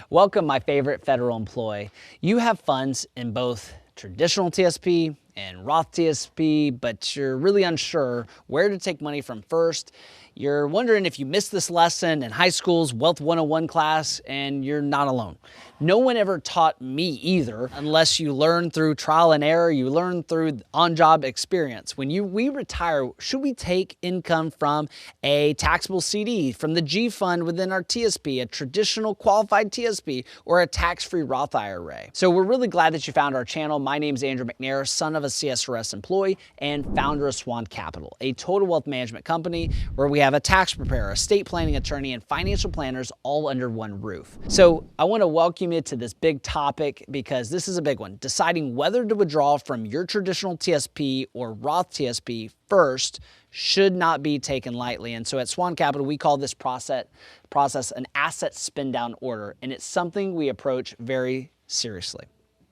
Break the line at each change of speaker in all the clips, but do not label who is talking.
Welcome, my favorite federal employee. You have funds in both Traditional TSP and Roth TSP, but you're really unsure where to take money from first. You're wondering if you missed this lesson in high school's Wealth 101 class, and you're not alone. No one ever taught me either, unless you learn through trial and error, you learn through on-job experience. When we retire, should we take income from a taxable CD, from the G fund within our TSP, a traditional qualified TSP, or a tax-free Roth IRA? So we're really glad that you found our channel. My name is Andrew McNair, son of a CSRS employee and founder of SWAN Capital, a total wealth management company where we have a tax preparer, estate planning attorney, and financial planners all under one roof. So I want to welcome you to this big topic because this is a big one. Deciding whether to withdraw from your traditional TSP or Roth TSP first should not be taken lightly. And so at SWAN Capital, we call this process an asset spin down order, and it's something we approach very seriously.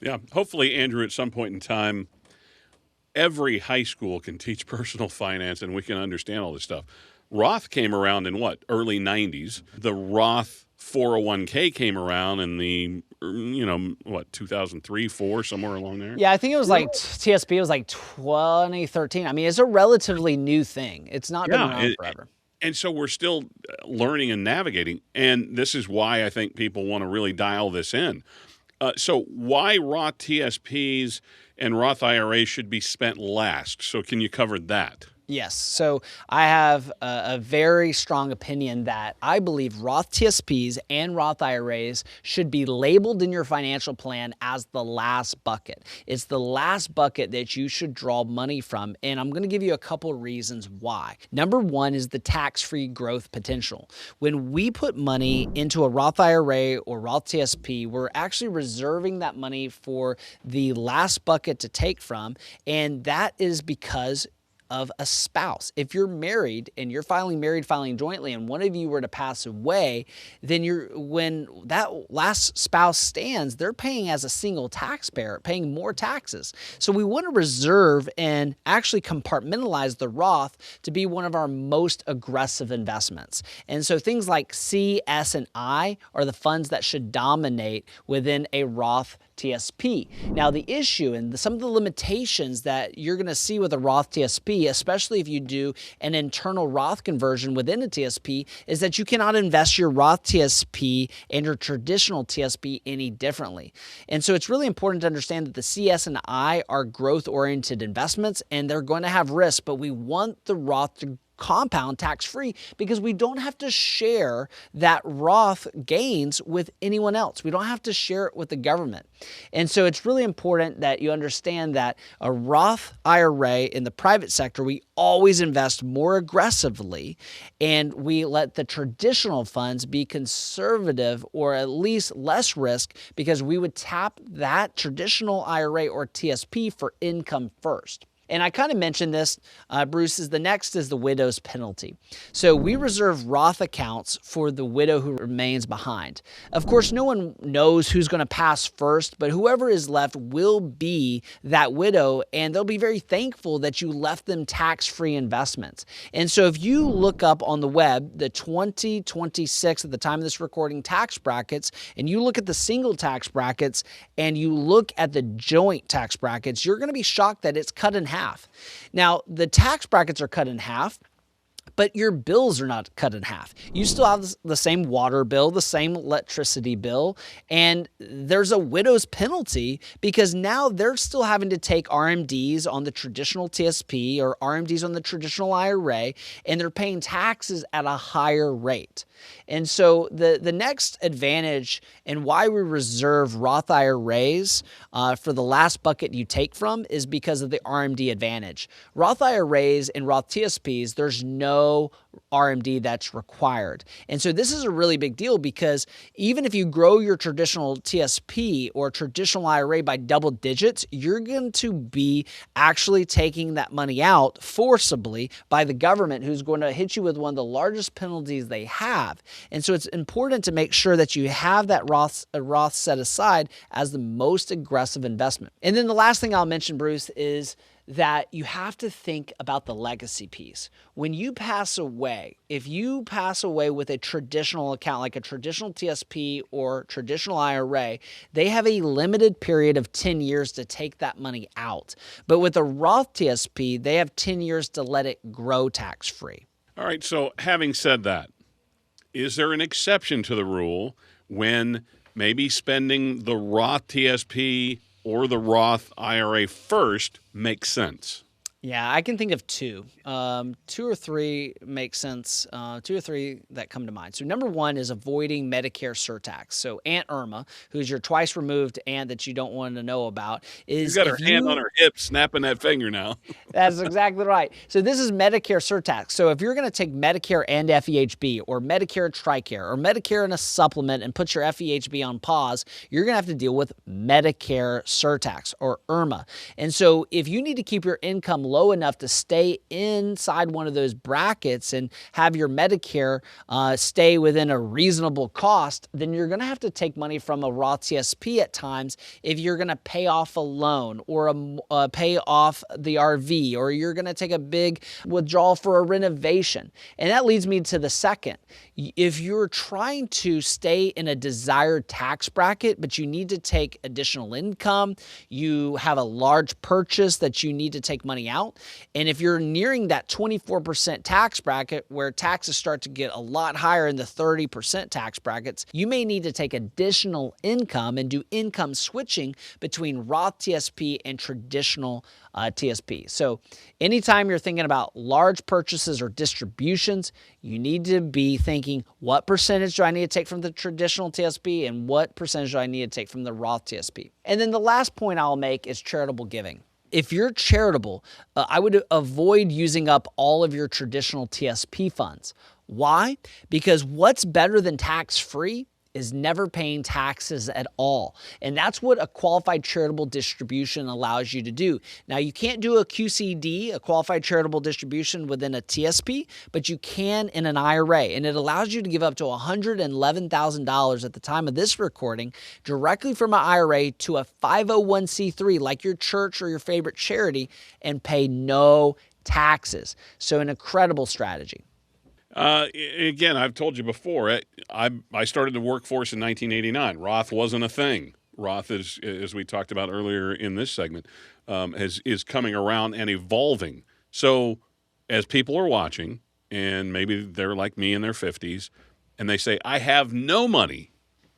Yeah, hopefully, Andrew, at some point in time, every high school can teach personal finance and we can understand all this stuff. Roth came around in what, early 90s. The Roth 401k came around in the, 2003, 4, somewhere along there.
Yeah, I think it was like TSP was like 2013. I mean, it's a relatively new thing. It's not been around forever.
And so we're still learning and navigating. And this is why I think people want to really dial this in. So why Roth TSPs and Roth IRAs should be spent last? So can you cover that?
Yes. So I have a very strong opinion that I believe Roth TSPs and Roth IRAs should be labeled in your financial plan as the last bucket. It's the last bucket that you should draw money from, and I'm going to give you a couple of reasons why. Number one is the tax-free growth potential. When we put money into a Roth IRA or Roth TSP, we're actually reserving that money for the last bucket to take from, and that is because of a spouse. If you're married and you're filing jointly and one of you were to pass away, then when that last spouse stands, they're paying as a single taxpayer, paying more taxes. So we want to reserve and actually compartmentalize the Roth to be one of our most aggressive investments. And so things like C, S, and I are the funds that should dominate within a Roth TSP. Now, the issue and some of the limitations that you're going to see with a Roth TSP, especially if you do an internal Roth conversion within a TSP, is that you cannot invest your Roth TSP and your traditional TSP any differently. And so it's really important to understand that the CS and I are growth-oriented investments, and they're going to have risk, but we want the Roth to compound tax-free because we don't have to share that Roth gains with anyone else. We don't have to share it with the government. And so it's really important that you understand that a Roth IRA in the private sector, we always invest more aggressively, and we let the traditional funds be conservative or at least less risk because we would tap that traditional IRA or TSP for income first. And I kind of mentioned this, Bruce, the next is the widow's penalty. So we reserve Roth accounts for the widow who remains behind. Of course, no one knows who's going to pass first, but whoever is left will be that widow, and they'll be very thankful that you left them tax-free investments. And so if you look up on the web, the 2026 at the time of this recording tax brackets, and you look at the single tax brackets, and you look at the joint tax brackets, you're going to be shocked that it's cut in half. Now, the tax brackets are cut in half, but your bills are not cut in half. You still have the same water bill, the same electricity bill, and there's a widow's penalty because now they're still having to take RMDs on the traditional TSP or RMDs on the traditional IRA, and they're paying taxes at a higher rate. And so the next advantage and why we reserve Roth IRAs for the last bucket you take from is because of the RMD advantage. Roth IRAs and Roth TSPs, there's no RMD that's required. And so this is a really big deal because even if you grow your traditional TSP or traditional IRA by double digits, you're going to be actually taking that money out forcibly by the government, who's going to hit you with one of the largest penalties they have. And so it's important to make sure that you have that Roth set aside as the most aggressive investment. And then the last thing I'll mention, Bruce, is that you have to think about the legacy piece. When you pass away, if you pass away with a traditional account, like a traditional TSP or traditional IRA, they have a limited period of 10 years to take that money out. But with a Roth TSP, they have 10 years to let it grow tax-free.
All right, so having said that, is there an exception to the rule when maybe spending the Roth TSP or the Roth IRA first makes sense?
Yeah, I can think of two. Two or three make sense. Two or three that come to mind. So number one is avoiding Medicare surtax. So Aunt Irma, who's your twice removed aunt that you don't want to know about, is
She's got her hand on her hip snapping that finger now.
That's exactly right. So this is Medicare surtax. So if you're going to take Medicare and FEHB or Medicare TRICARE or Medicare and a supplement and put your FEHB on pause, you're going to have to deal with Medicare surtax or IRMAA. And so if you need to keep your income low enough to stay inside one of those brackets and have your Medicare stay within a reasonable cost, then you're going to have to take money from a Roth TSP at times if you're going to pay off a loan or pay off the RV, or you're going to take a big withdrawal for a renovation. And that leads me to the second. If you're trying to stay in a desired tax bracket, but you need to take additional income, you have a large purchase that you need to take money out, and if you're nearing that 24% tax bracket where taxes start to get a lot higher in the 30% tax brackets, you may need to take additional income and do income switching between Roth TSP and traditional TSP. So anytime you're thinking about large purchases or distributions, you need to be thinking, what percentage do I need to take from the traditional TSP and what percentage do I need to take from the Roth TSP? And then the last point I'll make is charitable giving. If you're charitable, I would avoid using up all of your traditional TSP funds. Why? Because what's better than tax-free is never paying taxes at all. And that's what a qualified charitable distribution allows you to do. Now, you can't do a QCD, a qualified charitable distribution, within a TSP, but you can in an IRA. And it allows you to give up to $111,000 at the time of this recording directly from an IRA to a 501c3 like your church or your favorite charity and pay no taxes. So an incredible strategy.
Again, I've told you before, I started the workforce in 1989. Roth wasn't a thing. Roth, as we talked about earlier in this segment, is coming around and evolving. So as people are watching, and maybe they're like me in their 50s, and they say, I have no money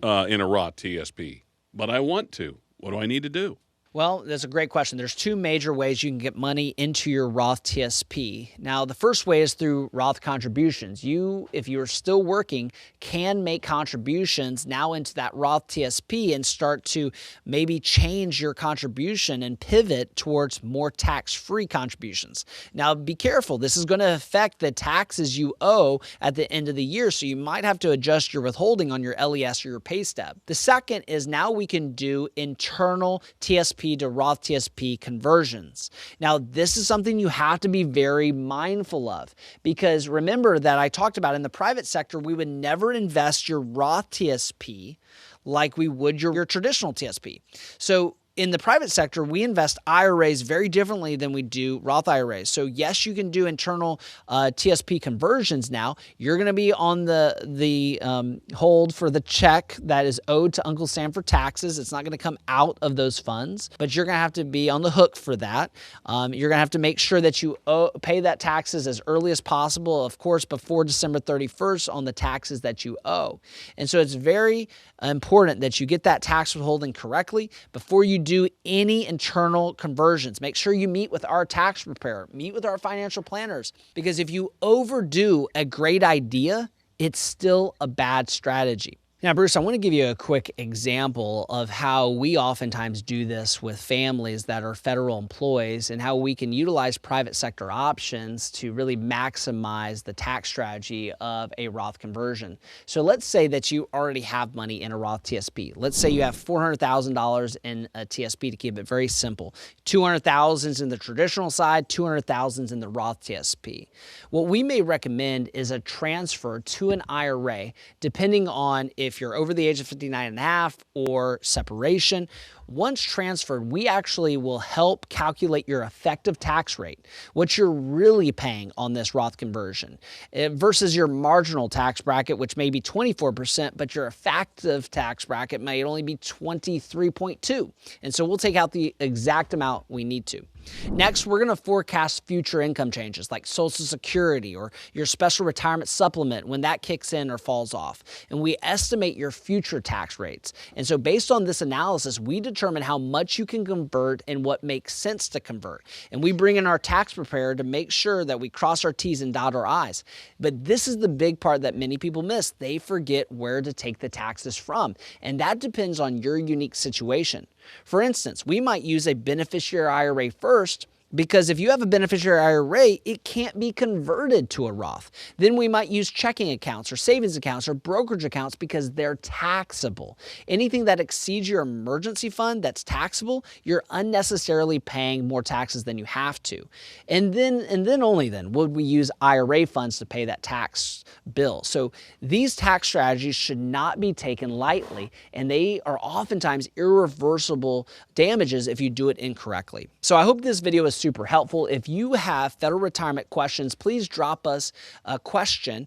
in a Roth TSP, but I want to. What do I need to do?
Well, that's a great question. There's two major ways you can get money into your Roth TSP. Now, the first way is through Roth contributions. You, if you're still working, can make contributions now into that Roth TSP and start to maybe change your contribution and pivot towards more tax-free contributions. Now, be careful. This is going to affect the taxes you owe at the end of the year, so you might have to adjust your withholding on your LES or your pay stub. The second is now we can do internal TSP to Roth TSP conversions. Now, this is something you have to be very mindful of, because remember that I talked about in the private sector, we would never invest your Roth TSP like we would your traditional TSP. So in the private sector, we invest IRAs very differently than we do Roth IRAs. So yes, you can do internal TSP conversions now. You're going to be on the hold for the check that is owed to Uncle Sam for taxes. It's not going to come out of those funds, but you're going to have to be on the hook for that. You're going to have to make sure that you pay that taxes as early as possible, of course, before December 31st on the taxes that you owe. And so it's very important that you get that tax withholding correctly before you do any internal conversions. Make sure you meet with our tax preparer, meet with our financial planners, because if you overdo a great idea, it's still a bad strategy. Now, Bruce, I want to give you a quick example of how we oftentimes do this with families that are federal employees and how we can utilize private sector options to really maximize the tax strategy of a Roth conversion. So let's say that you already have money in a Roth TSP. Let's say you have $400,000 in a TSP, to keep it very simple. $200,000 in the traditional side, $200,000 in the Roth TSP. What we may recommend is a transfer to an IRA, depending on if if you're over the age of 59 and a half or separation. Once transferred, we actually will help calculate your effective tax rate, what you're really paying on this Roth conversion, versus your marginal tax bracket, which may be 24%, but your effective tax bracket may only be 23.2%. And so we'll take out the exact amount we need to. Next, we're going to forecast future income changes like Social Security or your special retirement supplement when that kicks in or falls off. And we estimate your future tax rates. And so based on this analysis, we determine how much you can convert and what makes sense to convert. And we bring in our tax preparer to make sure that we cross our T's and dot our I's. But this is the big part that many people miss. They forget where to take the taxes from. And that depends on your unique situation. For instance, we might use a beneficiary IRA first, because if you have a beneficiary IRA, it can't be converted to a Roth. Then we might use checking accounts or savings accounts or brokerage accounts because they're taxable. Anything that exceeds your emergency fund that's taxable, you're unnecessarily paying more taxes than you have to. And then only then would we use IRA funds to pay that tax bill. So these tax strategies should not be taken lightly, and they are oftentimes irreversible damages if you do it incorrectly. So I hope this video is super helpful. If you have federal retirement questions, please drop us a question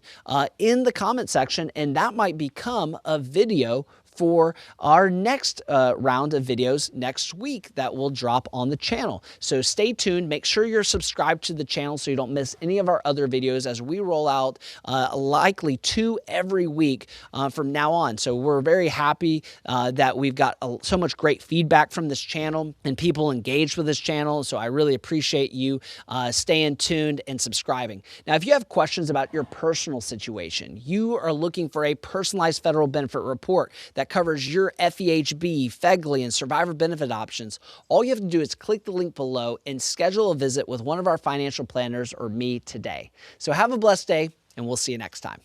in the comment section, and that might become a video for our next round of videos next week that will drop on the channel. So stay tuned. Make sure you're subscribed to the channel so you don't miss any of our other videos as we roll out likely 2 every week from now on. So we're very happy that we've got so much great feedback from this channel and people engaged with this channel. So I really appreciate you staying tuned and subscribing. Now, if you have questions about your personal situation, you are looking for a personalized federal benefit report that covers your FEHB, FEGLI, and survivor benefit options, all you have to do is click the link below and schedule a visit with one of our financial planners or me today. So have a blessed day, and we'll see you next time.